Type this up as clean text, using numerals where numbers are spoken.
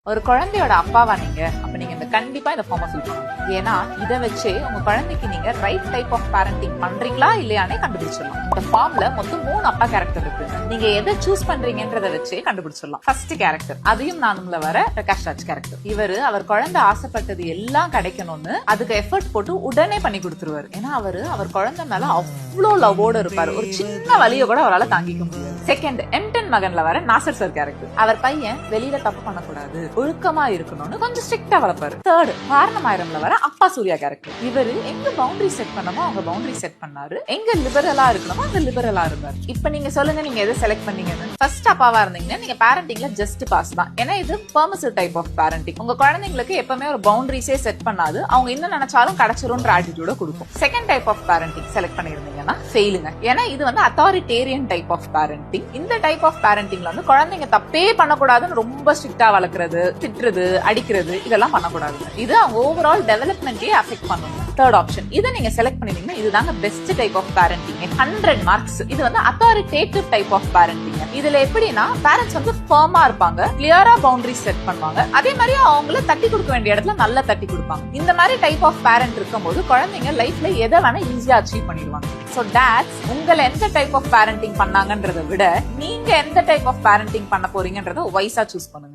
ஒரு குழந்தையோட அப்பாவா நீங்க அப்ப நீங்க இந்த கண்டிப்பா இந்த ஃபார்மை ஃபில் பண்ணணும். ஏன்னா இதை வச்சு உங்க குழந்தைக்கு நீங்க ரைட் டைப் ஆஃப் பேரண்டிங் பண்றீங்களா இல்லையானே கண்டுபிடிச்சிடலாம். இந்த ஃபார்ம்ல மொத்தம் 3 அப்பா கேரக்டர் இருக்கு. நீங்க எதை சூஸ் பண்றீங்கன்றத வச்சு கண்டுபிடிச்சிடலாம். ஃபர்ஸ்ட் கேரக்டர் அதையும் நானும்ல வர பிரகாஷ் ராஜ் கேரக்டர். அவர் குழந்தை ஆசைப்பட்டது எல்லாம் கிடைக்கணும்னு அதுக்கு எஃபர்ட் போட்டு உடனே பண்ணி கொடுத்துருவாரு. ஏன்னா அவர் குழந்தை மேல அவ்வளோ லவ்வோட இருப்பாரு. ஒரு சின்ன வலிய கூட அவரால் தாங்கிக்க முடியாது. செகண்ட் M10 மகன்ல வர நாசர் சார் கேரக்டர். அவர் பையன் வெளியில தப்பு பண்ணக்கூடாது, ஒழுக்கமா இருக்கணும்னு கொஞ்சம் ஸ்ட்ரிக்டா வளர்ப்பாரு. தேர்ட் வாரணமாயிரம்ல வர அப்பா சூர்யா கேரக்டர். இவரு எங்க பவுண்டரி செட் பண்ணமோ அவங்க பவுண்டரி செட் பண்ணாரு, எங்க லிபரலா இருக்கணுமோ அங்க லிபரலா இருந்தாரு. இப்ப நீங்க சொல்லுங்க, நீங்க எதை செலக்ட் பண்ணீங்கன்னு. ஃபர்ஸ்ட் அப்பாவா இருந்தீங்கன்னா நீங்க பேரண்டிங்ல ஜஸ்ட் பாஸ் தான். ஏன்னா இது பெர்மிசிவ் டைப் ஆஃப் பேரண்டிங். உங்க குழந்தைங்களுக்கு எப்பவுமே ஒரு பவுண்டரிஸே செட் பண்ணாது, அவங்க என்ன நினைச்சாலும் கிடைச்சிரும்ன்ற ஆட்டிடியூட கொடுக்கும். Second type of parenting select பண்ணிருந்தீங்கன்னா ஃபெயிலுங்க. ஏன்னா இது வந்து அத்தாரிட்டேரியன் டைப் ஆஃப் பேரண்டிங். இந்த டைப் ஆஃப் பேரண்டிங்ல வந்து குழந்தைங்க தப்பே பண்ணக்கூடாதுன்னு ரொம்ப ஸ்ட்ரிக்டா வளர்க்கறது, திட்டுறது, அடிக்கிறது இதெல்லாம் பண்ணக்கூடாது. இது அவங்க ஓவரால் டெவலப்மெண்ட்டே அஃபெக்ட் பண்ணுங்க. தேர்ட் ஆப்ஷன் இதை நீங்க செலக்ட் பண்ணிருந்தீங்கன்னா இதுதாங்க best type of parenting. 100 marks. இது வந்து அத்தாரிட்டேட்டிவ் டைப் ஆஃப் பேரண்டிங். இதுல எப்படின்னா பேரண்ட்ஸ் வந்து ஃபர்மா இருப்பாங்க, கிளியரா பவுண்டரி செட் பண்ணுவாங்க, அதே மாதிரி அவங்கள தட்டி கொடுக்க வேண்டிய இடத்துல நல்லா தட்டி கொடுப்பாங்க. இந்த மாதிரி டைப் ஆஃப் பேரண்ட் இருக்கும்போது குழந்தைங்க லைஃப்ல எதை வேணா ஈஸியா அச்சீவ் பண்ணிடுவாங்க. சோ டாட்ஸ் உங்களை எந்த டைப் ஆஃப் பேரண்டிங் பண்ணாங்கன்றதை விட நீங்க எந்த டைப் ஆஃப் பேரண்டிங் பண்ண போறீங்கன்றத வைஸா சூஸ் பண்ணுங்க.